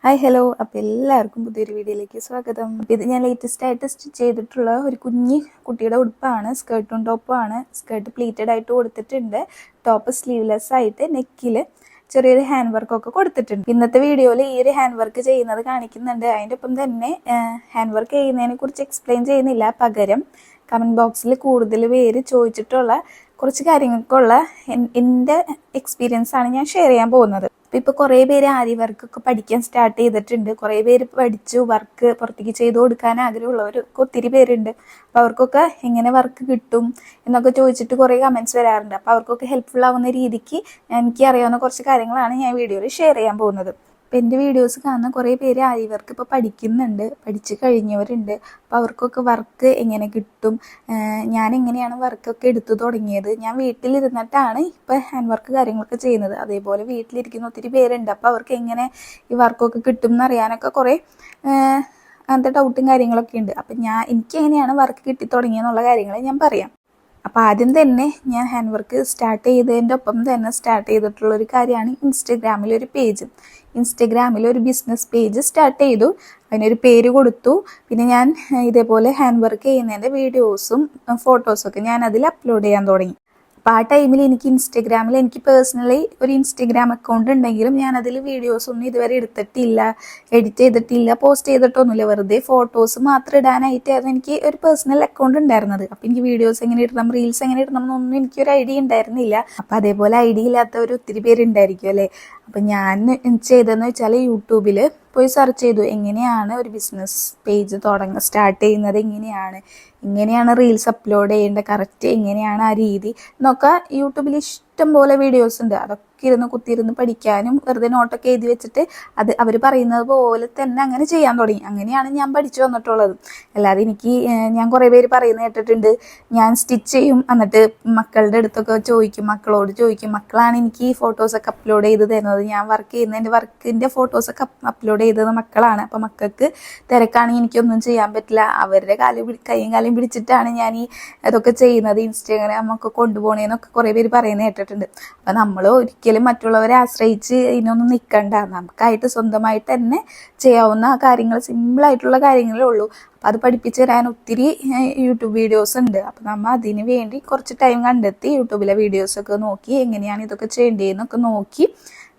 Hi hello. അപ്പോൾ എല്ലാവർക്കും പുതിയൊരു വീഡിയോയിലേക്ക് സ്വാഗതം. അപ്പോൾ ഇത് ഞാൻ ലേറ്റസ്റ്റ് ആയിട്ട് സ്റ്റിച്ച് ചെയ്തിട്ടുള്ള ഒരു കുഞ്ഞി കുട്ടിയുടെ ഉടുപ്പാണ്. സ്കേർട്ടും ടോപ്പുമാണ്. സ്കേർട്ട് പ്ലീറ്റഡ് ആയിട്ട് കൊടുത്തിട്ടുണ്ട്. ടോപ്പ് സ്ലീവ്ലെസ് ആയിട്ട് നെക്കിൽ ചെറിയൊരു ഹാൻഡ് വർക്കൊക്കെ കൊടുത്തിട്ടുണ്ട്. ഇന്നത്തെ വീഡിയോയിൽ ഈ ഒരു ഹാൻഡ് വർക്ക് ചെയ്യുന്നത് കാണിക്കുന്നുണ്ട്. അതിൻ്റെ ഒപ്പം തന്നെ ഹാൻഡ് വർക്ക് ചെയ്യുന്നതിനെ കുറിച്ച് എക്സ്പ്ലെയിൻ ചെയ്യുന്നില്ല. പകരം കമൻറ്റ് ബോക്സിൽ കൂടുതൽ പേര് ചോദിച്ചിട്ടുള്ള കുറച്ച് കാര്യങ്ങൾക്കുള്ള എൻ്റെ എക്സ്പീരിയൻസ് ആണ് ഞാൻ ഷെയർ ചെയ്യാൻ പോകുന്നത്. ഇപ്പോൾ കുറേ പേര് ആരി വർക്കൊക്കെ പഠിക്കാൻ സ്റ്റാർട്ട് ചെയ്തിട്ടുണ്ട്. കുറേ പേര് പഠിച്ചു വർക്ക് പുറത്തേക്ക് ചെയ്തു കൊടുക്കാൻ ആഗ്രഹമുള്ളവരൊക്കെ ഒത്തിരി പേരുണ്ട്. അപ്പോൾ അവർക്കൊക്കെ എങ്ങനെ വർക്ക് കിട്ടും എന്നൊക്കെ ചോദിച്ചിട്ട് കുറേ കമൻറ്റ്സ് വരാറുണ്ട്. അപ്പോൾ അവർക്കൊക്കെ ഹെൽപ്ഫുൾ ആവുന്ന രീതിക്ക് എനിക്ക് അറിയാവുന്ന കുറച്ച് കാര്യങ്ങളാണ് ഞാൻ വീഡിയോയിൽ ഷെയർ ചെയ്യാൻ പോകുന്നത്. അപ്പോൾ എൻ്റെ വീഡിയോസ് കാണുന്ന കുറേ പേര് ആരി വർക്ക് ഇപ്പോൾ പഠിക്കുന്നുണ്ട്, പഠിച്ച് കഴിഞ്ഞവരുണ്ട്. അപ്പോൾ അവർക്കൊക്കെ വർക്ക് എങ്ങനെ കിട്ടും, ഞാൻ എങ്ങനെയാണ് വർക്കൊക്കെ എടുത്തു തുടങ്ങിയത്, ഞാൻ വീട്ടിലിരുന്നിട്ടാണ് ഇപ്പോൾ ഹാൻഡ് വർക്ക് കാര്യങ്ങളൊക്കെ ചെയ്യുന്നത്. അതേപോലെ വീട്ടിലിരിക്കുന്ന ഒത്തിരി പേരുണ്ട്. അപ്പോൾ അവർക്ക് എങ്ങനെ ഈ വർക്കൊക്കെ കിട്ടും എന്നറിയാനൊക്കെ കുറേ അങ്ങനത്തെ ഡൗട്ടും കാര്യങ്ങളൊക്കെ ഉണ്ട്. അപ്പം എനിക്ക് എങ്ങനെയാണ് വർക്ക് കിട്ടി തുടങ്ങിയെന്നുള്ള കാര്യങ്ങൾ ഞാൻ പറയാം. അപ്പോൾ ആദ്യം തന്നെ ഞാൻ ഹാൻഡ് വർക്ക് സ്റ്റാർട്ട് ചെയ്തതിൻ്റെ ഒപ്പം തന്നെ സ്റ്റാർട്ട് ചെയ്തിട്ടുള്ളൊരു കാര്യമാണ് ഇൻസ്റ്റഗ്രാമിലൊരു പേജ്. ഇൻസ്റ്റഗ്രാമിൽ ഒരു ബിസിനസ് പേജ് സ്റ്റാർട്ട് ചെയ്തു. അതിനൊരു പേര് കൊടുത്തു. പിന്നെ ഞാൻ ഇതേപോലെ ഹാൻഡ് വർക്ക് ചെയ്യുന്നതിൻ്റെ വീഡിയോസും ഫോട്ടോസൊക്കെ ഞാൻ അതിൽ അപ്ലോഡ് ചെയ്യാൻ തുടങ്ങി. അപ്പോൾ ആ ടൈമിൽ എനിക്ക് ഇൻസ്റ്റഗ്രാമിൽ എനിക്ക് പേഴ്സണലി ഒരു ഇൻസ്റ്റഗ്രാം അക്കൗണ്ട് ഉണ്ടെങ്കിലും ഞാൻ അതിൽ വീഡിയോസൊന്നും ഇതുവരെ എടുത്തിട്ടില്ല, എഡിറ്റ് ചെയ്തിട്ടില്ല, പോസ്റ്റ് ചെയ്തിട്ടൊന്നുമില്ല. വെറുതെ ഫോട്ടോസ് മാത്രം ഇടാനായിട്ടായിരുന്നു എനിക്ക് ഒരു പേഴ്സണൽ അക്കൗണ്ട് ഉണ്ടായിരുന്നത്. അപ്പോൾ എനിക്ക് വീഡിയോസ് എങ്ങനെ ഇടണം, റീൽസ് എങ്ങനെ ഇടണം എന്നൊന്നും എനിക്കൊരു ഐഡിയ ഉണ്ടായിരുന്നില്ല. അപ്പോൾ അതേപോലെ ഐഡിയ ഇല്ലാത്തവർ ഒത്തിരി പേരുണ്ടായിരിക്കും അല്ലേ. അപ്പം ഞാൻ ചെയ്തതെന്ന് വെച്ചാൽ യൂട്യൂബിൽ പോയി സെർച്ച് ചെയ്തു എങ്ങനെയാണ് ഒരു ബിസിനസ് പേജ് സ്റ്റാർട്ട് ചെയ്യുന്നത്, എങ്ങനെയാണ് റീൽസ് അപ്ലോഡ് ചെയ്യേണ്ടത്, കറക്റ്റ് എങ്ങനെയാണ് ആ രീതി എന്നൊക്കെ യൂട്യൂബിൽ ഇഷ്ടം പോലെ വീഡിയോസ് ഉണ്ട്. അതൊക്കെ കുത്തിയിരുന്ന് പഠിക്കാനും വെറുതെ നോട്ടൊക്കെ എഴുതി വെച്ചിട്ട് അത് അവർ പറയുന്നത് പോലെ തന്നെ അങ്ങനെ ചെയ്യാൻ തുടങ്ങി. അങ്ങനെയാണ് ഞാൻ പഠിച്ചു വന്നിട്ടുള്ളത്. അല്ലാതെ ഞാൻ കുറേ പേര് പറയുന്നത് കേട്ടിട്ടുണ്ട്, ഞാൻ സ്റ്റിച്ച് ചെയ്യും എന്നിട്ട് മക്കളുടെ അടുത്തൊക്കെ മക്കളോട് ചോദിക്കും, മക്കളാണ് എനിക്ക് ഈ ഫോട്ടോസൊക്കെ അപ്ലോഡ് ചെയ്ത് തരുന്നത്, ഞാൻ വർക്ക് ചെയ്യുന്നതിൻ്റെ വർക്കിൻ്റെ ഫോട്ടോസൊക്കെ അപ്ലോഡ് ചെയ്തത് മക്കളാണ്. അപ്പോൾ മക്കൾക്ക് തിരക്കാണെങ്കിൽ എനിക്കൊന്നും ചെയ്യാൻ പറ്റില്ല, അവരുടെ കൈയും കാലും പിടിച്ചിട്ടാണ് ഞാൻ ഇതൊക്കെ ചെയ്യുന്നത്, ഇൻസ്റ്റാഗ്രാം ഒക്കെ കൊണ്ടുപോകണേന്നൊക്കെ കുറേ പേര് പറയുന്നത് കേട്ടിട്ടുണ്ട്. അപ്പം നമ്മൾ ഒരിക്കലും മറ്റുള്ളവരെ ആശ്രയിച്ച് ഇതിനൊന്നും നിൽക്കണ്ട. നമുക്കായിട്ട് സ്വന്തമായിട്ട് തന്നെ ചെയ്യാവുന്ന കാര്യങ്ങൾ, സിമ്പിളായിട്ടുള്ള കാര്യങ്ങളേ ഉള്ളൂ. അപ്പം അത് പഠിപ്പിച്ച് തരാൻ ഒത്തിരി യൂട്യൂബ് വീഡിയോസ് ഉണ്ട്. അപ്പം നമ്മൾ അതിന് വേണ്ടി കുറച്ച് ടൈം കണ്ടെത്തി യൂട്യൂബിലെ വീഡിയോസൊക്കെ നോക്കി എങ്ങനെയാണ് ഇതൊക്കെ ചെയ്യേണ്ടതെന്നൊക്കെ നോക്കി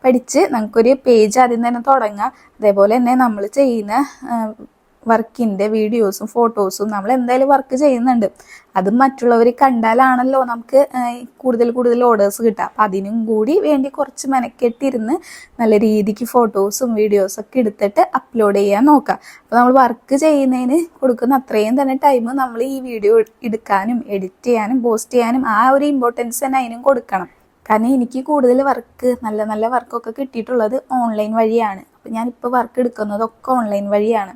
പഠിച്ച് നമുക്കൊരു പേജ് ആദ്യം തന്നെ തുടങ്ങാം. അതേപോലെ തന്നെ നമ്മൾ ചെയ്യുന്ന വർക്കിൻ്റെ വീഡിയോസും ഫോട്ടോസും നമ്മൾ എന്തായാലും വർക്ക് ചെയ്യുന്നുണ്ട്, അത് മറ്റുള്ളവർ കണ്ടാലാണല്ലോ നമുക്ക് കൂടുതൽ ഓർഡേഴ്സ് കിട്ടുക. അപ്പം അതിനും കൂടി വേണ്ടി കുറച്ച് മെനക്കെട്ടിരുന്ന് നല്ല രീതിക്ക് ഫോട്ടോസും വീഡിയോസൊക്കെ എടുത്തിട്ട് അപ്ലോഡ് ചെയ്യാൻ നോക്കാം. അപ്പോൾ നമ്മൾ വർക്ക് ചെയ്യുന്നതിന് കൊടുക്കുന്ന അത്രയും തന്നെ ടൈം നമ്മൾ ഈ വീഡിയോ എടുക്കാനും എഡിറ്റ് ചെയ്യാനും പോസ്റ്റ് ചെയ്യാനും ആ ഒരു ഇമ്പോർട്ടൻസ് തന്നെ അതിനും കൊടുക്കണം. കാരണം എനിക്ക് കൂടുതൽ വർക്ക് നല്ല വർക്കൊക്കെ കിട്ടിയിട്ടുള്ളത് ഓൺലൈൻ വഴിയാണ്. അപ്പം ഞാനിപ്പോൾ വർക്ക് എടുക്കുന്നതൊക്കെ ഓൺലൈൻ വഴിയാണ്.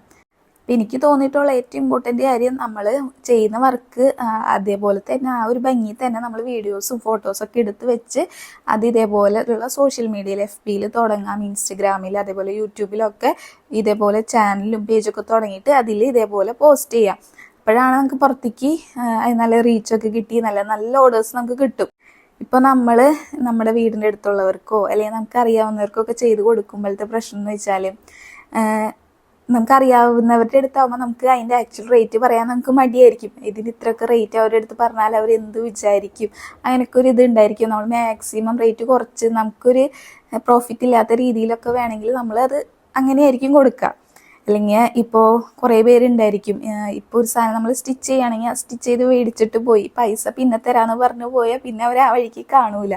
അപ്പം എനിക്ക് തോന്നിയിട്ടുള്ള ഏറ്റവും ഇമ്പോർട്ടൻ്റ് കാര്യം നമ്മൾ ചെയ്യുന്ന വർക്ക് അതേപോലെ തന്നെ ആ ഒരു ഭംഗി തന്നെ നമ്മൾ വീഡിയോസും ഫോട്ടോസൊക്കെ എടുത്ത് വെച്ച് അത് ഇതേപോലെയുള്ള സോഷ്യൽ മീഡിയയിൽ FBയിൽ തുടങ്ങാം, ഇൻസ്റ്റഗ്രാമിൽ അതേപോലെ യൂട്യൂബിലൊക്കെ ഇതേപോലെ ചാനലും പേജൊക്കെ തുടങ്ങിയിട്ട് അതിൽ ഇതേപോലെ പോസ്റ്റ് ചെയ്യാം. അപ്പോഴാണ് നമുക്ക് പുറത്തേക്ക് നല്ല റീച്ചൊക്കെ കിട്ടി നല്ല ഓർഡേഴ്സ് നമുക്ക് കിട്ടും. ഇപ്പോൾ നമ്മൾ നമ്മുടെ വീടിൻ്റെ അടുത്തുള്ളവർക്കോ അല്ലെങ്കിൽ നമുക്കറിയാവുന്നവർക്കൊക്കെ ചെയ്ത് കൊടുക്കുമ്പോഴത്തെ പ്രശ്നം എന്ന് വെച്ചാൽ നമുക്കറിയാവുന്നവരുടെ അടുത്താവുമ്പോൾ നമുക്ക് അതിൻ്റെ ആക്ച്വൽ റേറ്റ് പറയാൻ നമുക്ക് മടിയായിരിക്കും. ഇതിന് ഇത്രയൊക്കെ റേറ്റ് അവരുടെ അടുത്ത് പറഞ്ഞാൽ അവർ എന്ത് വിചാരിക്കും, അങ്ങനെയൊക്കെ ഒരു ഇത് ഉണ്ടായിരിക്കും. നമ്മൾ മാക്സിമം റേറ്റ് കുറച്ച് നമുക്കൊരു പ്രോഫിറ്റ് ഇല്ലാത്ത രീതിയിലൊക്കെ വേണമെങ്കിൽ നമ്മളത് അങ്ങനെയായിരിക്കും കൊടുക്കുക. അല്ലെങ്കിൽ ഇപ്പോൾ കുറേ പേരുണ്ടായിരിക്കും, ഇപ്പോൾ ഒരു സാധനം നമ്മൾ സ്റ്റിച്ച് ചെയ്യുകയാണെങ്കിൽ ആ സ്റ്റിച്ച് ചെയ്ത് മേടിച്ചിട്ട് പോയി പൈസ പിന്നെ തരാമെന്ന് പറഞ്ഞു പോയാൽ പിന്നെ അവർ ആ വഴിക്ക് കാണൂല.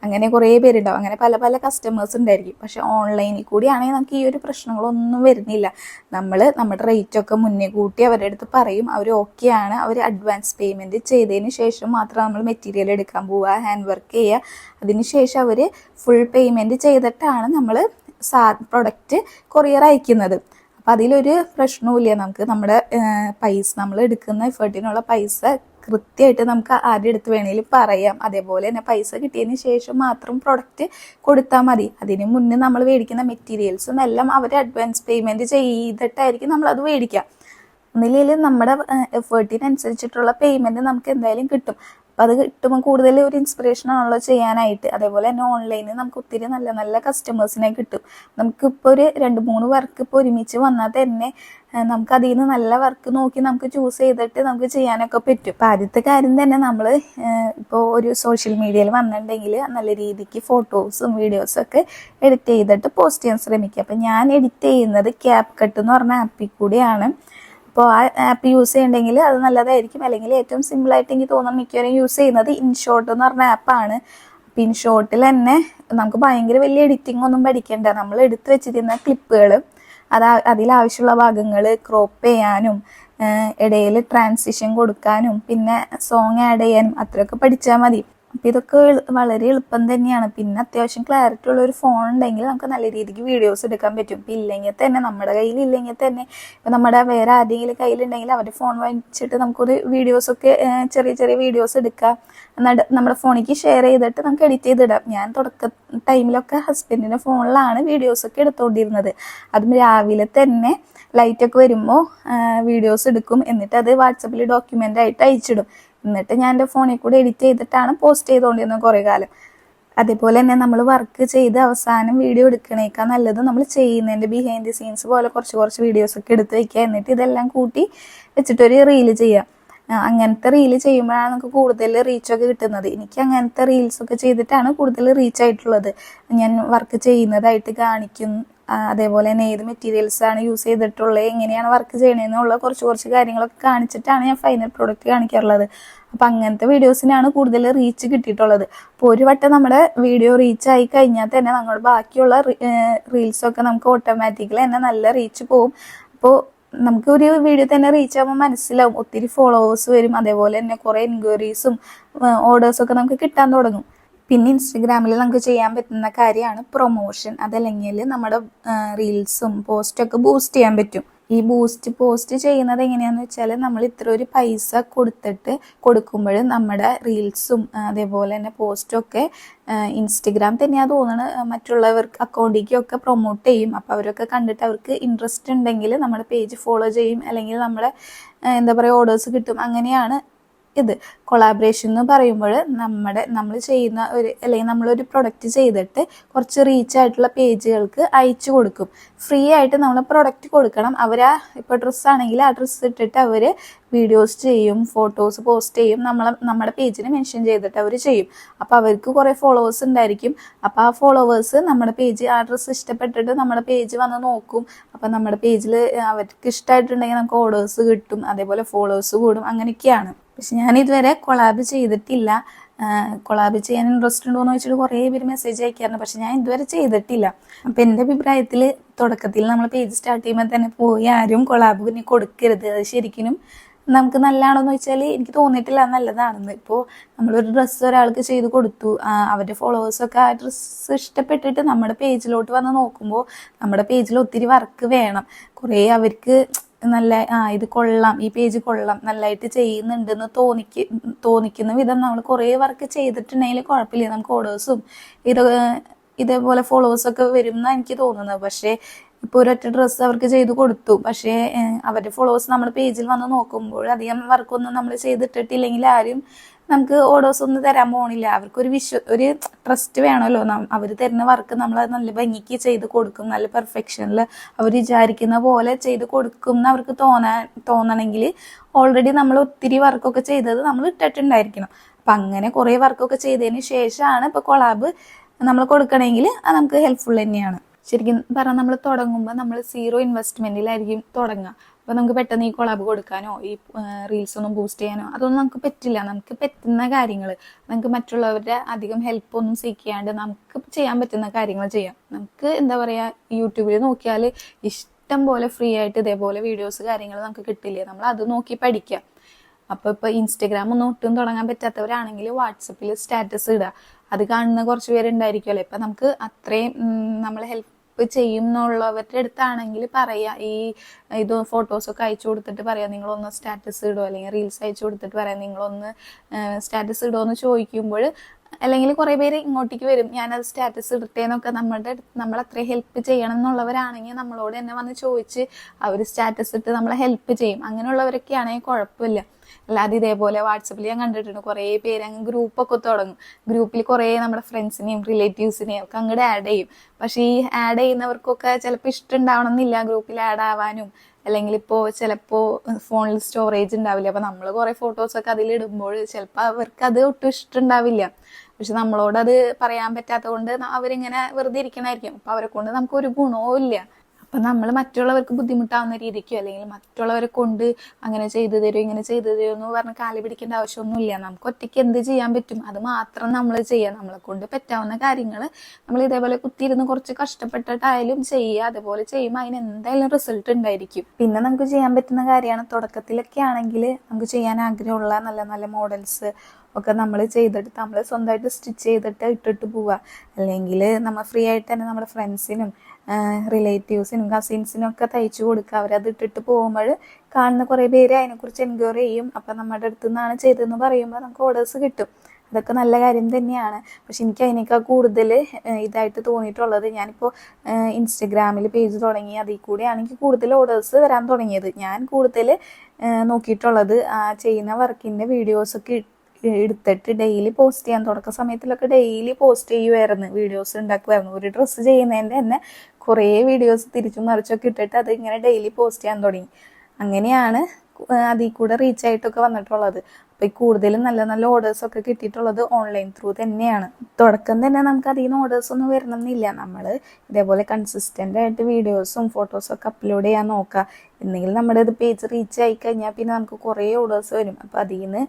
അങ്ങനെ കുറേ പേരുണ്ടാവും. അങ്ങനെ പല കസ്റ്റമേഴ്സ് ഉണ്ടായിരിക്കും. പക്ഷെ ഓൺലൈനിൽ കൂടിയാണെങ്കിൽ നമുക്ക് ഈ ഒരു പ്രശ്നങ്ങളൊന്നും വരുന്നില്ല. നമ്മുടെ റേറ്റൊക്കെ മുന്നേ കൂട്ടി അവരുടെ അടുത്ത് പറയും, അവർ ഓക്കെയാണ്, അവർ അഡ്വാൻസ് പേയ്മെൻറ്റ് ചെയ്തതിന് ശേഷം മാത്രം നമ്മൾ മെറ്റീരിയൽ എടുക്കാൻ പോവുക, ഹാൻഡ് വർക്ക് ചെയ്യുക. അതിന് ശേഷം അവർ ഫുൾ പേയ്മെൻറ്റ് ചെയ്തിട്ടാണ് നമ്മൾ പ്രൊഡക്റ്റ് കൊറിയർ അയക്കുന്നത്. അപ്പം അതിലൊരു പ്രശ്നവുമില്ല. നമുക്ക് നമ്മുടെ പൈസ, നമ്മൾ എടുക്കുന്ന എഫേർട്ടിനുള്ള പൈസ കൃത്യമായിട്ട് നമുക്ക് ആരുടെ അടുത്ത് വേണമെങ്കിലും പറയാം. അതേപോലെ തന്നെ പൈസ കിട്ടിയതിന് ശേഷം മാത്രം പ്രൊഡക്റ്റ് കൊടുത്താൽ മതി. അതിന് മുന്നേ നമ്മൾ മേടിക്കുന്ന മെറ്റീരിയൽസും എല്ലാം അവർ അഡ്വാൻസ് പേയ്മെൻറ്റ് ചെയ്തിട്ടായിരിക്കും നമ്മളത് മേടിക്കുക. ഒന്നില്ലെങ്കിൽ നമ്മുടെ എഫേർട്ടിനനുസരിച്ചിട്ടുള്ള പേയ്മെൻറ്റ് നമുക്ക് എന്തായാലും കിട്ടും. അപ്പം അത് കിട്ടുമ്പോൾ കൂടുതൽ ഒരു ഇൻസ്പിറേഷൻ ആണല്ലോ ചെയ്യാനായിട്ട്. അതേപോലെ തന്നെ ഓൺലൈനിൽ നമുക്ക് ഒത്തിരി നല്ല നല്ല കസ്റ്റമേഴ്സിനെ കിട്ടും. നമുക്കിപ്പോൾ ഒരു 2-3 വർക്ക് ഇപ്പോൾ ഒരുമിച്ച് വന്നാൽ തന്നെ നമുക്ക് അതിൽ നിന്ന് നല്ല വർക്ക് നോക്കി നമുക്ക് ചൂസ് ചെയ്തിട്ട് നമുക്ക് ചെയ്യാനൊക്കെ പറ്റും. അപ്പം ആദ്യത്തെ കാര്യം തന്നെ നമ്മൾ ഇപ്പോൾ ഒരു സോഷ്യൽ മീഡിയയിൽ വന്നിട്ടുണ്ടെങ്കിൽ നല്ല രീതിക്ക് ഫോട്ടോസും വീഡിയോസും ഒക്കെ എഡിറ്റ് ചെയ്തിട്ട് പോസ്റ്റ് ചെയ്യാൻ ശ്രമിക്കുക. അപ്പം ഞാൻ എഡിറ്റ് ചെയ്യുന്നത് CapCut എന്ന് പറഞ്ഞ ആപ്പിൽ കൂടിയാണ്. അപ്പോൾ ആ ആപ്പ് യൂസ് ചെയ്യണമെങ്കിൽ അത് നല്ലതായിരിക്കും. അല്ലെങ്കിൽ ഏറ്റവും സിമ്പിളായിട്ട് എനിക്ക് തോന്നുന്നു മിക്കവരും യൂസ് ചെയ്യുന്നത് ഇൻഷോട്ട് എന്ന് പറഞ്ഞ ആപ്പാണ്. അപ്പോൾ ഇൻഷോട്ടിൽ തന്നെ നമുക്ക് ഭയങ്കര വലിയ എഡിറ്റിംഗ് ഒന്നും പഠിക്കേണ്ട. നമ്മൾ എടുത്തു വെച്ചിരുന്ന ക്ലിപ്പുകൾ അതിലാവശ്യമുള്ള ഭാഗങ്ങൾ ക്രോപ്പ് ചെയ്യാനും ഇടയിൽ ട്രാൻസിഷൻ കൊടുക്കാനും പിന്നെ സോങ് ആഡ് ചെയ്യാനും അത്രയൊക്കെ പഠിച്ചാൽ മതി. അപ്പം ഇതൊക്കെ വളരെ എളുപ്പം തന്നെയാണ്. പിന്നെ അത്യാവശ്യം ക്ലാരിറ്റി ഉള്ള ഒരു ഫോൺ ഉണ്ടെങ്കിൽ നമുക്ക് നല്ല രീതിക്ക് വീഡിയോസ് എടുക്കാൻ പറ്റും. ഇപ്പം ഇല്ലെങ്കിൽ തന്നെ നമ്മുടെ കയ്യിലില്ലെങ്കിൽ തന്നെ ഇപ്പം നമ്മുടെ വേറെ ആരെങ്കിലും കയ്യിലുണ്ടെങ്കിൽ അവരുടെ ഫോൺ വാങ്ങിച്ചിട്ട് നമുക്കൊരു വീഡിയോസൊക്കെ ചെറിയ ചെറിയ വീഡിയോസ് എടുക്കാം. എന്നിട്ട് നമ്മുടെ ഫോണിലേക്ക് ഷെയർ ചെയ്തിട്ട് നമുക്ക് എഡിറ്റ് ചെയ്തിടാം. ഞാൻ തുടക്ക ടൈമിലൊക്കെ ഹസ്ബൻഡിൻ്റെ ഫോണിലാണ് വീഡിയോസൊക്കെ എടുത്തുകൊണ്ടിരുന്നത്. അതും രാവിലെ തന്നെ ലൈറ്റൊക്കെ വരുമ്പോൾ വീഡിയോസ് എടുക്കും. എന്നിട്ട് അത് വാട്സപ്പിൽ ഡോക്യുമെൻ്റ് ആയിട്ട് അയച്ചിടും. എന്നിട്ട് ഞാൻ എൻ്റെ ഫോണിൽ കൂടെ എഡിറ്റ് ചെയ്തിട്ടാണ് പോസ്റ്റ് ചെയ്തുകൊണ്ടിരുന്നത് കുറേ കാലം. അതേപോലെ തന്നെ നമ്മൾ വർക്ക് ചെയ്ത് അവസാനം വീഡിയോ എടുക്കണേക്കാൾ നല്ലത് നമ്മൾ ചെയ്യുന്നതിൻ്റെ ബിഹൈൻഡ് ദി സീൻസ് പോലെ കുറച്ച് വീഡിയോസൊക്കെ എടുത്ത് വയ്ക്കുക. എന്നിട്ട് ഇതെല്ലാം കൂട്ടി വെച്ചിട്ടൊരു റീല് ചെയ്യാം. അങ്ങനത്തെ റീല് ചെയ്യുമ്പോഴാണ് നമുക്ക് കൂടുതൽ റീച്ചൊക്കെ കിട്ടുന്നത്. എനിക്ക് അങ്ങനത്തെ റീൽസൊക്കെ ചെയ്തിട്ടാണ് കൂടുതൽ റീച്ച് ആയിട്ടുള്ളത്. ഞാൻ വർക്ക് ചെയ്യുന്നതായിട്ട് കാണിക്കും. അതേപോലെ തന്നെ ഏത് മെറ്റീരിയൽസാണ് യൂസ് ചെയ്തിട്ടുള്ളത്, എങ്ങനെയാണ് വർക്ക് ചെയ്യണമെന്നുള്ള കുറച്ച് കാര്യങ്ങളൊക്കെ കാണിച്ചിട്ടാണ് ഞാൻ ഫൈനൽ പ്രോഡക്റ്റ് കാണിക്കാറുള്ളത്. അപ്പം അങ്ങനത്തെ വീഡിയോസിനാണ് കൂടുതൽ റീച്ച് കിട്ടിയിട്ടുള്ളത്. അപ്പോൾ ഒരു വട്ടം നമ്മുടെ വീഡിയോ റീച്ച് ആയി കഴിഞ്ഞാൽ തന്നെ നമ്മുടെ ബാക്കിയുള്ള റീൽസൊക്കെ നമുക്ക് ഓട്ടോമാറ്റിക്കലി തന്നെ നല്ല റീച്ച് പോവും. അപ്പോൾ നമുക്ക് ഒരു വീഡിയോ തന്നെ റീച്ച് ആകുമ്പോൾ മനസ്സിലാവും, ഒത്തിരി ഫോളോവേഴ്സ് വരും. അതേപോലെ തന്നെ കുറേ എൻക്വയറീസും ഓർഡേഴ്സൊക്കെ നമുക്ക് കിട്ടാൻ തുടങ്ങും. പിന്നെ ഇൻസ്റ്റഗ്രാമിൽ നമുക്ക് ചെയ്യാൻ പറ്റുന്ന കാര്യമാണ് പ്രൊമോഷൻ. അതല്ലെങ്കിൽ നമ്മുടെ റീൽസും പോസ്റ്റൊക്കെ ബൂസ്റ്റ് ചെയ്യാൻ പറ്റും. ഈ പോസ്റ്റ് ചെയ്യുന്നത് എങ്ങനെയാണെന്ന് വെച്ചാൽ നമ്മൾ ഇത്ര ഒരു പൈസ കൊടുക്കുമ്പോൾ നമ്മുടെ റീൽസും അതേപോലെ തന്നെ പോസ്റ്റൊക്കെ ഇൻസ്റ്റഗ്രാം തന്നെയാണ് തോന്നുന്നത് മറ്റുള്ളവർക്ക് അക്കൗണ്ടിലേക്കൊക്കെ പ്രൊമോട്ട് ചെയ്യും. അപ്പോൾ അവരൊക്കെ കണ്ടിട്ട് അവർക്ക് ഇൻട്രസ്റ്റ് ഉണ്ടെങ്കിൽ നമ്മുടെ പേജ് ഫോളോ ചെയ്യും. അല്ലെങ്കിൽ നമ്മുടെ ഓർഡേഴ്സ് കിട്ടും. അങ്ങനെയാണ് ഇത്. കൊളാബറേഷൻ എന്ന് പറയുമ്പോൾ നമ്മൾ ചെയ്യുന്ന അല്ലെങ്കിൽ നമ്മളൊരു പ്രൊഡക്റ്റ് ചെയ്തിട്ട് കുറച്ച് റീച്ച് ആയിട്ടുള്ള പേജുകൾക്ക് അയച്ചു കൊടുക്കും. ഫ്രീ ആയിട്ട് നമ്മൾ പ്രൊഡക്റ്റ് കൊടുക്കണം. ഇപ്പോൾ ഡ്രസ്സാണെങ്കിൽ ആ ഡ്രസ്സ് ഇട്ടിട്ട് അവർ വീഡിയോസ് ചെയ്യും, ഫോട്ടോസ് പോസ്റ്റ് ചെയ്യും. നമ്മുടെ പേജിന് മെൻഷൻ ചെയ്തിട്ട് അവർ ചെയ്യും. അപ്പോൾ അവർക്ക് കുറേ ഫോളോവേഴ്സ് ഉണ്ടായിരിക്കും. അപ്പോൾ ആ ഫോളോവേഴ്സ് നമ്മുടെ പേജ് ആ ഡ്രസ്സ് ഇഷ്ടപ്പെട്ടിട്ട് നമ്മുടെ പേജ് വന്ന് നോക്കും. അപ്പോൾ നമ്മുടെ പേജിൽ അവർക്ക് ഇഷ്ടമായിട്ടുണ്ടെങ്കിൽ നമുക്ക് ഓർഡേഴ്സ് കിട്ടും. അതേപോലെ ഫോളോവേഴ്സ് കൂടും. അങ്ങനെയൊക്കെയാണ്. പക്ഷെ ഞാൻ ഇതുവരെ കൊളാബ് ചെയ്തിട്ടില്ല. കൊളാബ് ചെയ്യാൻ ഇൻട്രസ്റ്റ് ഉണ്ടോ എന്ന് വെച്ചിട്ട് കുറേ പേര് മെസ്സേജ് അയക്കാറുണ്ട്. പക്ഷെ ഞാൻ ഇതുവരെ ചെയ്തിട്ടില്ല. അപ്പം എൻ്റെ അഭിപ്രായത്തിൽ തുടക്കത്തിൽ നമ്മൾ പേജ് സ്റ്റാർട്ട് ചെയ്യുമ്പോൾ തന്നെ പോയി ആരും കൊളാബ് പിന്നെ കൊടുക്കരുത്. അത് ശരിക്കും നമുക്ക് നല്ലതാണോന്ന് വെച്ചാൽ എനിക്ക് തോന്നിയിട്ടില്ല നല്ലതാണെന്ന്. ഇപ്പോൾ നമ്മളൊരു ഡ്രസ്സ് ഒരാൾക്ക് ചെയ്ത് കൊടുത്തു, അവരുടെ ഫോളോവേഴ്സൊക്കെ ആ ഡ്രസ്സ് ഇഷ്ടപ്പെട്ടിട്ട് നമ്മുടെ പേജിലോട്ട് വന്ന് നോക്കുമ്പോൾ നമ്മുടെ പേജിൽ ഒത്തിരി വർക്ക് വേണം. കുറേ അവർക്ക് നല്ല ഇത് കൊള്ളാം, ഈ പേജ് കൊള്ളാം, നല്ലതായിട്ട് ചെയ്യുന്നുണ്ടെന്ന് തോന്നിക്കുന്ന വിധം നമ്മൾ കുറേ വർക്ക് ചെയ്തിട്ടുണ്ടെങ്കിൽ കുഴപ്പമില്ല, നമുക്ക് ഓർഡേഴ്സും ഇതേപോലെ ഫോളോവേഴ്സൊക്കെ വരും എന്നാണ് എനിക്ക് തോന്നുന്നത്. പക്ഷേ ഇപ്പോൾ ഒരൊറ്റ ഡ്രസ്സ് അവർക്ക് ചെയ്ത് കൊടുത്തു, പക്ഷേ അവരുടെ ഫോളോവേഴ്സ് നമ്മുടെ പേജിൽ വന്ന് നോക്കുമ്പോൾ അധികം വർക്കൊന്നും നമ്മൾ ചെയ്തിട്ടിട്ടില്ലെങ്കിൽ ആരും നമുക്ക് ഓർഡേഴ്സ് ഒന്നും തരാൻ പോകണില്ല. അവർക്കൊരു ഒരു ട്രസ്റ്റ് വേണമല്ലോ. അവർ തരുന്ന വർക്ക് നമ്മൾ നല്ല ഭംഗിക്ക് ചെയ്ത് കൊടുക്കും, നല്ല പെർഫെക്ഷനിൽ അവർ വിചാരിക്കുന്ന പോലെ ചെയ്ത് കൊടുക്കും എന്ന് അവർക്ക് തോന്നണമെങ്കിൽ ഓൾറെഡി നമ്മൾ ഒത്തിരി വർക്കൊക്കെ ചെയ്തത് നമ്മൾ ഇട്ടിട്ടുണ്ടായിരിക്കണം. അപ്പം അങ്ങനെ കുറേ വർക്കൊക്കെ ചെയ്തതിന് ശേഷമാണ് ഇപ്പോൾ കൊളാബ് നമ്മൾ കൊടുക്കണമെങ്കിൽ അത് നമുക്ക് ഹെൽപ്ഫുൾ തന്നെയാണ്. ശരിക്കും പറഞ്ഞാൽ നമ്മൾ തുടങ്ങുമ്പോൾ നമ്മൾ 0 ഇൻവെസ്റ്റ്മെൻറ്റിലായിരിക്കും തുടങ്ങുക. അപ്പോൾ നമുക്ക് പെട്ടെന്ന് ഈ കൊളാബ് കൊടുക്കാനോ ഈ റീൽസ് ഒന്നും ബൂസ്റ്റ് ചെയ്യാനോ അതൊന്നും നമുക്ക് പറ്റില്ല. നമുക്ക് പറ്റുന്ന കാര്യങ്ങൾ നമുക്ക് മറ്റുള്ളവരുടെ അധികം ഹെൽപ്പൊന്നും ചെയ്യാണ്ട് നമുക്ക് ചെയ്യാൻ പറ്റുന്ന കാര്യങ്ങൾ ചെയ്യാം. നമുക്ക് യൂട്യൂബിൽ നോക്കിയാൽ ഇഷ്ടം പോലെ ഫ്രീ ആയിട്ട് ഇതേപോലെ വീഡിയോസ് കാര്യങ്ങൾ നമുക്ക് കിട്ടില്ലേ, നമ്മൾ അത് നോക്കി പഠിക്കാം. അപ്പോൾ ഇൻസ്റ്റഗ്രാം ഒന്നും ഒട്ടും തുടങ്ങാൻ പറ്റാത്തവരാണെങ്കിൽ വാട്സപ്പിൽ സ്റ്റാറ്റസ് ഇടുക. അത് കാണുന്ന കുറച്ച് പേരുണ്ടായിരിക്കുമല്ലോ. ഇപ്പം നമുക്ക് അത്രയും നമ്മൾ ഹെൽപ്പ് ചെയ്യും എന്നുള്ളവരുടെ അടുത്താണെങ്കിൽ പറയാം, ഇത് ഫോട്ടോസൊക്കെ അയച്ചു കൊടുത്തിട്ട് പറയാം നിങ്ങളൊന്ന് സ്റ്റാറ്റസ് ഇടുമോ, അല്ലെങ്കിൽ റീൽസ് അയച്ചു കൊടുത്തിട്ട് പറയാം നിങ്ങളൊന്ന് സ്റ്റാറ്റസ് ഇടുമോ എന്ന് ചോദിക്കുമ്പോൾ, അല്ലെങ്കിൽ കുറേ പേര് ഇങ്ങോട്ടേക്ക് വരും ഞാനത് സ്റ്റാറ്റസ് ഇടട്ടേന്നൊക്കെ നമ്മൾ അത്രയും ഹെൽപ്പ് ചെയ്യണം എന്നുള്ളവരാണെങ്കിൽ നമ്മളോട് തന്നെ വന്ന് ചോദിച്ച് അവർ സ്റ്റാറ്റസ് ഇട്ട് നമ്മളെ ഹെൽപ്പ് ചെയ്യും. അങ്ങനെയുള്ളവരൊക്കെ ആണെങ്കിൽ കുഴപ്പമില്ല. അല്ലാതെ ഇതേപോലെ വാട്സപ്പിൽ ഞാൻ കണ്ടിട്ടുണ്ട് കുറേ പേര് അങ്ങ് ഗ്രൂപ്പൊക്കെ തുടങ്ങും. ഗ്രൂപ്പിൽ കുറേ നമ്മുടെ ഫ്രണ്ട്സിനെയും റിലേറ്റീവ്സിനെയും ഒക്കെ അങ്ങോട്ട് ആഡ് ചെയ്യും. പക്ഷേ ഈ ആഡ് ചെയ്യുന്നവർക്കൊക്കെ ചിലപ്പോൾ ഇഷ്ടം ഉണ്ടാവണമെന്നില്ല ഗ്രൂപ്പിൽ ആഡ് ആവാനും. അല്ലെങ്കിൽ ഇപ്പോൾ ചിലപ്പോൾ ഫോണിൽ സ്റ്റോറേജ് ഉണ്ടാവില്ല. അപ്പോൾ നമ്മൾ കുറേ ഫോട്ടോസൊക്കെ അതിലിടുമ്പോൾ ചിലപ്പോൾ അവർക്ക് അത് ഒട്ടും ഇഷ്ടം ഉണ്ടാവില്ല. പക്ഷെ നമ്മളോട് അത് പറയാൻ പറ്റാത്തത് കൊണ്ട് അവരിങ്ങനെ വെറുതെ ഇരിക്കണായിരിക്കും. അപ്പോൾ അവരെ കൊണ്ട് നമുക്കൊരു ഗുണവും ഇല്ല. അപ്പം നമ്മൾ മറ്റുള്ളവർക്ക് ബുദ്ധിമുട്ടാവുന്ന രീതിക്കോ അല്ലെങ്കിൽ മറ്റുള്ളവരെ കൊണ്ട് അങ്ങനെ ചെയ്തു തരുമോ ഇങ്ങനെ ചെയ്തു തരുമോ എന്ന് പറഞ്ഞ് കാല് പിടിക്കേണ്ട ആവശ്യമൊന്നുമില്ല. നമുക്ക് ഒറ്റയ്ക്ക് എന്ത് ചെയ്യാൻ പറ്റും അത് മാത്രം നമ്മൾ ചെയ്യുക. നമ്മളെ കൊണ്ട് പറ്റാവുന്ന കാര്യങ്ങൾ നമ്മൾ ഇതേപോലെ കുത്തിയിരുന്ന് കുറച്ച് കഷ്ടപ്പെട്ടിട്ടായാലും ചെയ്യുക. അതുപോലെ ചെയ്യുമ്പോൾ അതിന് എന്തായാലും റിസൾട്ട് ഉണ്ടായിരിക്കും. പിന്നെ നമുക്ക് ചെയ്യാൻ പറ്റുന്ന കാര്യമാണ്, തുടക്കത്തിലൊക്കെ ആണെങ്കിൽ നമുക്ക് ചെയ്യാൻ ആഗ്രഹമുള്ള നല്ല നല്ല മോഡൽസ് ഒക്കെ നമ്മൾ ചെയ്തെടുത്ത് നമ്മൾ സ്വന്തമായിട്ട് സ്റ്റിച്ച് ചെയ്തിട്ട് ഇട്ടിട്ട് പോവുക. അല്ലെങ്കിൽ നമ്മൾ ഫ്രീ ആയിട്ട് തന്നെ നമ്മുടെ ഫ്രണ്ട്സിനും റിലേറ്റീവ്സിനും കസിൻസിനും ഒക്കെ തയ്ച്ചു കൊടുക്കുക. അവരത് ഇട്ടിട്ട് പോകുമ്പോൾ കാണുന്ന കുറേ പേര് അതിനെക്കുറിച്ച് എൻക്വയറി ചെയ്യും. അപ്പം നമ്മുടെ അടുത്തു നിന്നാണ് ചെയ്തതെന്ന് പറയുമ്പോൾ നമുക്ക് ഓർഡേഴ്സ് കിട്ടും. അതൊക്കെ നല്ല കാര്യം തന്നെയാണ്. പക്ഷെ എനിക്ക് അതിനേക്കാൾ കൂടുതൽ ഇതായിട്ട് തോന്നിയിട്ടുള്ളത്, ഞാനിപ്പോൾ ഇൻസ്റ്റഗ്രാമിൽ പേജ് തുടങ്ങി, അതിൽ കൂടെയാണ് എനിക്ക് കൂടുതൽ ഓർഡേഴ്സ് വരാൻ തുടങ്ങിയത്. ഞാൻ കൂടുതൽ നോക്കിയിട്ടുള്ളത് ചെയ്യുന്ന വർക്കിൻ്റെ വീഡിയോസൊക്കെ എടുത്തിട്ട് ഡെയിലി പോസ്റ്റ് ചെയ്യാൻ. തുടക്ക സമയത്തിലൊക്കെ ഡെയിലി പോസ്റ്റ് ചെയ്യുമായിരുന്നു, വീഡിയോസ് ഉണ്ടാക്കുമായിരുന്നു. ഒരു ഡ്രസ്സ് ചെയ്യുന്നതിൻ്റെ തന്നെ കുറേ വീഡിയോസ് തിരിച്ചും മറിച്ചൊക്കെ ഇട്ടിട്ട് അത് ഇങ്ങനെ ഡെയിലി പോസ്റ്റ് ചെയ്യാൻ തുടങ്ങി. അങ്ങനെയാണ് അതിൽ കൂടെ റീച്ച് ആയിട്ടൊക്കെ വന്നിട്ടുള്ളത്. അപ്പോൾ ഈ കൂടുതലും നല്ല നല്ല ഓർഡേഴ്സൊക്കെ കിട്ടിയിട്ടുള്ളത് ഓൺലൈൻ ത്രൂ തന്നെയാണ്. തുടക്കം തന്നെ നമുക്ക് അതിൽ നിന്ന് ഓർഡേഴ്സൊന്നും വരണമെന്നില്ല. നമ്മൾ ഇതേപോലെ കൺസിസ്റ്റൻ്റ് ആയിട്ട് വീഡിയോസും ഫോട്ടോസും ഒക്കെ അപ്ലോഡ് ചെയ്യാൻ നോക്കുക. എന്തെങ്കിലും നമ്മുടെ ഇത് പേജ് റീച്ച് ആയി കഴിഞ്ഞാൽ പിന്നെ നമുക്ക് കുറേ ഓർഡേഴ്സ് വരും. അപ്പോൾ അതിൽ നിന്ന്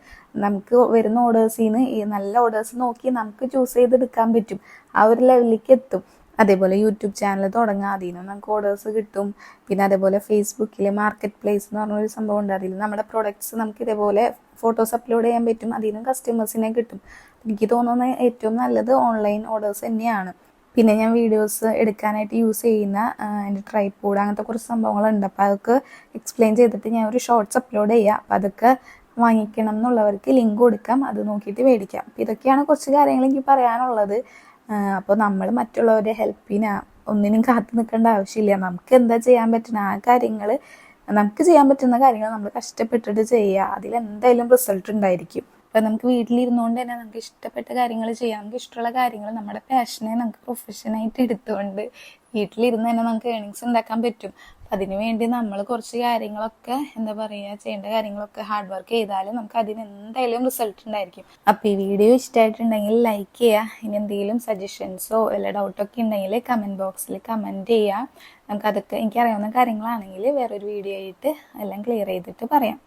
നമുക്ക് വരുന്ന ഓർഡേഴ്സിൽ നിന്ന് ഈ നല്ല ഓർഡേഴ്സ് നോക്കി നമുക്ക് ചൂസ് ചെയ്തെടുക്കാൻ പറ്റും. ആ ഒരു ലെവലിലേക്ക് എത്തും. അതേപോലെ യൂട്യൂബ് ചാനൽ തുടങ്ങുക, അതിൽ നിന്ന് നമുക്ക് ഓർഡേഴ്സ് കിട്ടും. പിന്നെ അതേപോലെ ഫേസ്ബുക്കിൽ മാർക്കറ്റ് പ്ലേസ് എന്ന് പറഞ്ഞൊരു സംഭവം ഉണ്ട്. അതിൽ നമ്മുടെ പ്രൊഡക്ട്സ് നമുക്ക് ഇതേപോലെ ഫോട്ടോസ് അപ്ലോഡ് ചെയ്യാൻ പറ്റും. അതിൽ നിന്ന് കസ്റ്റമേഴ്സിനെ കിട്ടും. എനിക്ക് തോന്നുന്ന ഏറ്റവും നല്ലത് ഓൺലൈൻ ഓർഡേഴ്സ് തന്നെയാണ്. പിന്നെ ഞാൻ വീഡിയോസ് എടുക്കാനായിട്ട് യൂസ് ചെയ്യുന്ന എൻ്റെ ട്രൈപോഡ് അങ്ങനത്തെ കുറച്ച് സംഭവങ്ങളുണ്ട്. അപ്പോൾ അതൊക്കെ എക്സ്പ്ലെയിൻ ചെയ്തിട്ട് ഞാൻ ഒരു ഷോർട്സ് അപ്ലോഡ് ചെയ്യുക. അപ്പോൾ അതൊക്കെ വാങ്ങിക്കണം എന്നുള്ളവർക്ക് ലിങ്ക് കൊടുക്കാം, അത് നോക്കിയിട്ട് മേടിക്കാം. അപ്പോൾ ഇതൊക്കെയാണ് കുറച്ച് കാര്യങ്ങൾ എനിക്ക് പറയാനുള്ളത്. അപ്പോൾ നമ്മൾ മറ്റുള്ളവരുടെ ഹെൽപ്പിന് ഒന്നിനും കാത്തു നിൽക്കേണ്ട ആവശ്യമില്ല. നമുക്ക് എന്താ ചെയ്യാൻ പറ്റുന്ന ആ കാര്യങ്ങൾ, നമുക്ക് ചെയ്യാൻ പറ്റുന്ന കാര്യങ്ങൾ നമ്മൾ കഷ്ടപ്പെട്ടിട്ട് ചെയ്യുക. അതിലെന്തായാലും റിസൾട്ട് ഉണ്ടായിരിക്കും. അപ്പം നമുക്ക് വീട്ടിലിരുന്നുകൊണ്ട് തന്നെ നമുക്ക് ഇഷ്ടപ്പെട്ട കാര്യങ്ങൾ ചെയ്യാം. നമുക്ക് ഇഷ്ടമുള്ള കാര്യങ്ങൾ, നമ്മുടെ പാഷനെ നമുക്ക് പ്രൊഫഷനായിട്ട് എടുത്തുകൊണ്ട് വീട്ടിലിരുന്ന് തന്നെ നമുക്ക് ഏണിങ്സ് ഉണ്ടാക്കാൻ പറ്റും. അതിനു വേണ്ടി നമ്മൾ കുറച്ച് കാര്യങ്ങളൊക്കെ എന്താ പറയുക, ചെയ്യേണ്ട കാര്യങ്ങളൊക്കെ ഹാർഡ് വർക്ക് ചെയ്താലും നമുക്ക് അതിന് എന്തായാലും റിസൾട്ട് ഉണ്ടായിരിക്കും. അപ്പോൾ ഈ വീഡിയോ ഇഷ്ടമായിട്ടുണ്ടെങ്കിൽ ലൈക്ക് ചെയ്യുക. ഇനി എന്തെങ്കിലും സജഷൻസോ വല്ല ഡൗട്ടൊക്കെ ഉണ്ടെങ്കിൽ കമൻറ്റ് ബോക്സിൽ കമൻറ്റ് ചെയ്യുക. നമുക്കതൊക്കെ എനിക്കറിയാവുന്ന കാര്യങ്ങളാണെങ്കിൽ വേറൊരു വീഡിയോ ആയിട്ട് എല്ലാം ക്ലിയർ ചെയ്തിട്ട് പറയാം.